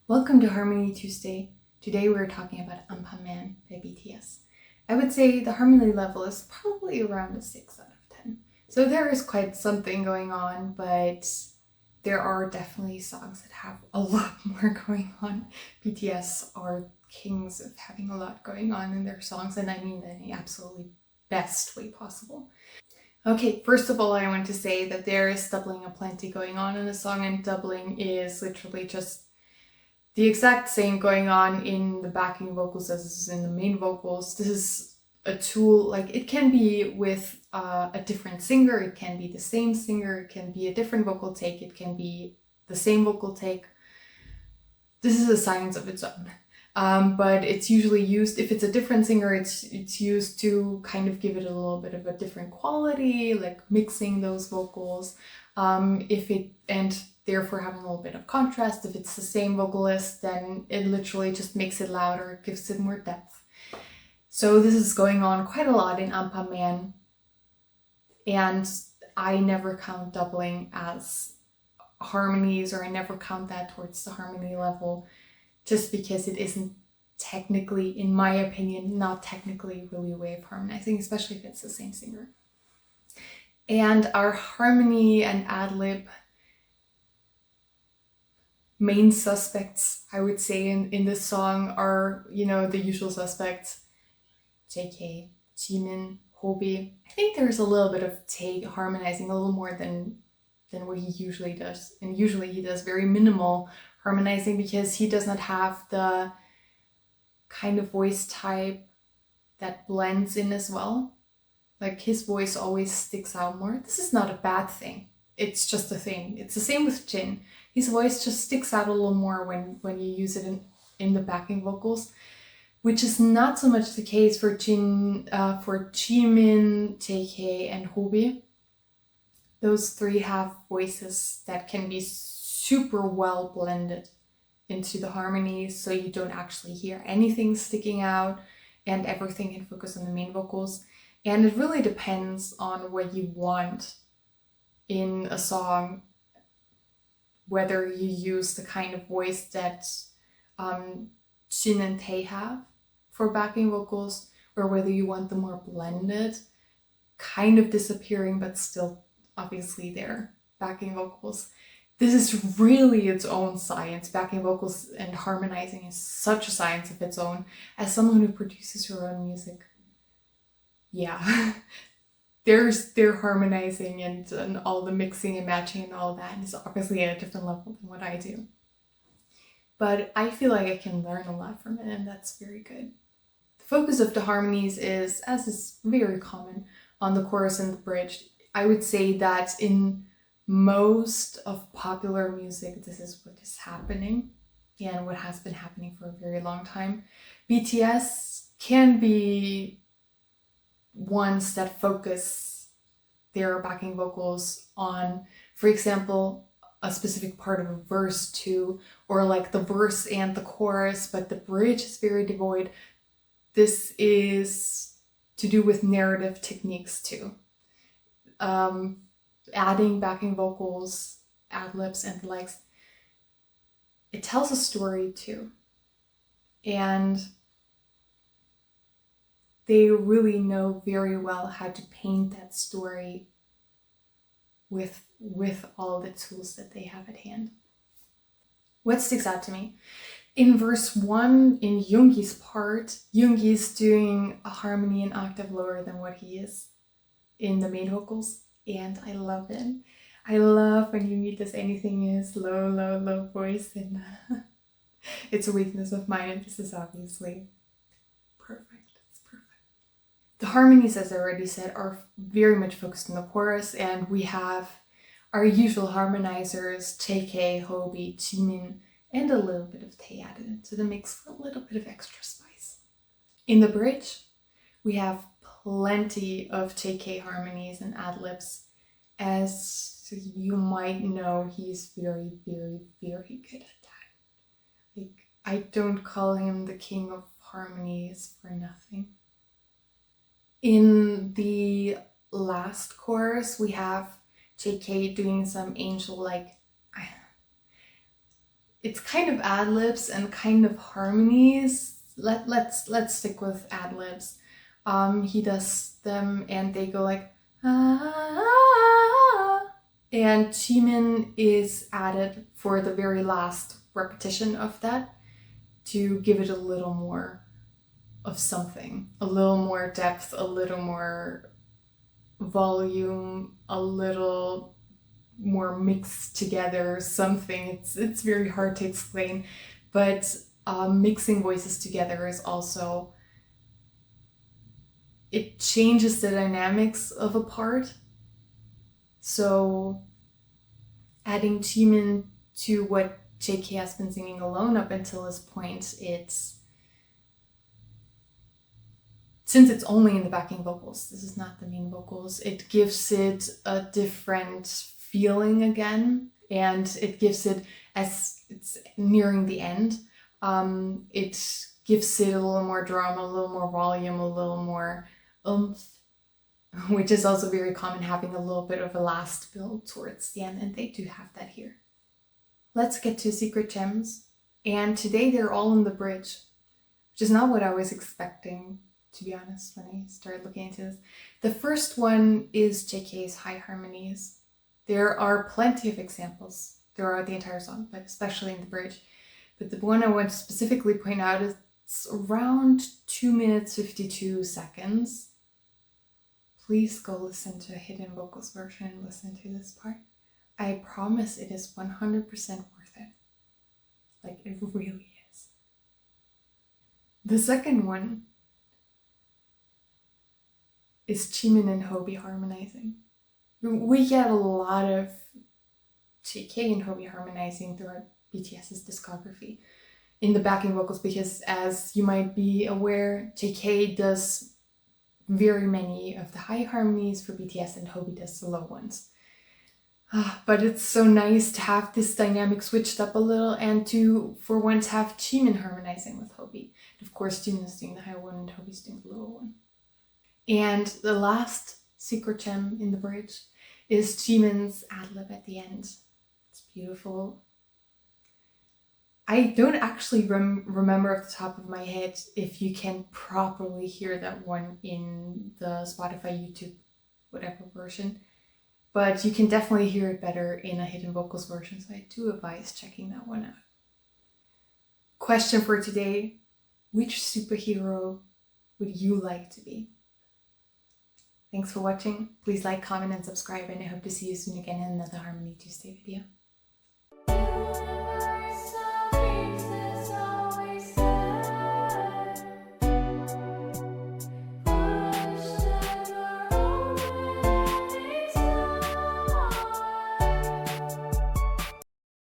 Welcome to Harmony Tuesday. Today we're talking about Anpanman by BTS. I would say the harmony level is probably around a 6 out of 10. So there is quite something going on, but there are definitely songs that have a lot more going on. BTS are kings of having a lot going on in their songs, and I mean that in the absolutely best way possible. Okay, first of all, I want to say that there is doubling aplenty going on in the song, and doubling is literally just the exact same going on in the backing vocals as is in the main vocals. This is a tool, like it can be with a different singer, it can be the same singer, it can be a different vocal take, it can be the same vocal take. This is a science of its own. But it's usually used, if it's a different singer, it's used to kind of give it a little bit of a different quality, like mixing those vocals. And therefore having a little bit of contrast. If it's the same vocalist, then it literally just makes it louder, it gives it more depth. So this is going on quite a lot in Anpanman, and I never count doubling as harmonies, or I never count that towards the harmony level, just because it isn't technically, in my opinion, not technically really a way of harmonizing, especially if it's the same singer. And our harmony and ad-lib main suspects, I would say, in this song are, the usual suspects. JK, Jimin, Hobi. I think there's a little bit of Tae harmonizing a little more than what he usually does. And usually he does very minimal harmonizing because he does not have the kind of voice type that blends in as well. Like his voice always sticks out more. This is not a bad thing. It's just a thing. It's the same with Jin. His voice just sticks out a little more when you use it in the backing vocals, which is not so much the case for Jimin, JK, and Hobi. Those three have voices that can be super well blended into the harmonies, so you don't actually hear anything sticking out, and everything can focus on the main vocals. And it really depends on what you want in a song, whether you use the kind of voice that Jin and Tae have for backing vocals, or whether you want the more blended, kind of disappearing but still obviously there backing vocals. This is really its own science. Backing vocals and harmonizing is such a science of its own. As someone who produces her own music, yeah, they're harmonizing and all the mixing and matching and all that is obviously at a different level than what I do. But I feel like I can learn a lot from it, and that's very good. The focus of the harmonies is, as is very common, on the chorus and the bridge. I would say that in most of popular music, this is what is happening and what has been happening for a very long time. BTS can be ones that focus their backing vocals on, for example, a specific part of a verse too, or like the verse and the chorus, but the bridge is very devoid. This is to do with narrative techniques too. Adding backing vocals, ad-libs, and the likes, it tells a story too. And they really know very well how to paint that story with all the tools that they have at hand. What sticks out to me? In verse 1, in Yoongi's part, Yoongi's doing a harmony an octave lower than what he is in the main vocals, and I love it. I love when Yoongi does anything in his low voice, and it's a weakness of mine, and this is obviously perfect. It's perfect. The harmonies, as I already said, are very much focused on the chorus, and we have our usual harmonizers, JK, Hobi, Jimin, and a little bit of Tae added into the mix for a little bit of extra spice. In the bridge, we have plenty of JK harmonies and ad-libs. As you might know, he's very, very, very good at that. Like, I don't call him the king of harmonies for nothing. In the last chorus, we have JK doing some angel-like, it's kind of ad libs and kind of harmonies. Let's stick with ad libs. He does them and they go like ah, and Jimin is added for the very last repetition of that to give it a little more of something, a little more depth, a little more volume, a little more mixed together something. It's very hard to explain, but mixing voices together is also, it changes the dynamics of a part. So adding Jimin to what JK has been singing alone up until this point, since it's only in the backing vocals, this is not the main vocals, it gives it a different feeling again, and it gives it, as it's nearing the end, it gives it a little more drama, a little more volume, a little more oomph, which is also very common, having a little bit of a last build towards the end, and they do have that here. Let's get to Secret Gems, and today they're all in the bridge, which is not what I was expecting, to be honest, when I started looking into this. The first one is JK's high harmonies. There are plenty of examples throughout the entire song, but especially in the bridge. But the one I want to specifically point out is it's around 2 minutes 52 seconds. Please go listen to a hidden vocals version and listen to this part. I promise it is 100% worth it. Like, it really is. The second one is Jimin and Hobi harmonizing. We get a lot of JK and Hobi harmonizing throughout BTS's discography in the backing vocals, because as you might be aware, JK does very many of the high harmonies for BTS and Hobi does the low ones. But it's so nice to have this dynamic switched up a little and to, for once, have Jimin harmonizing with Hobi. Of course, Jimin is doing the high one and Hobi's doing the low one. And the last secret gem in the bridge is Jimin's ad-lib at the end. It's beautiful. I don't actually remember off the top of my head if you can properly hear that one in the Spotify, YouTube, whatever version. But you can definitely hear it better in a hidden vocals version, so I do advise checking that one out. Question for today: which superhero would you like to be? Thanks for watching. Please like, comment, and subscribe, and I hope to see you soon again in another Harmony Tuesday video.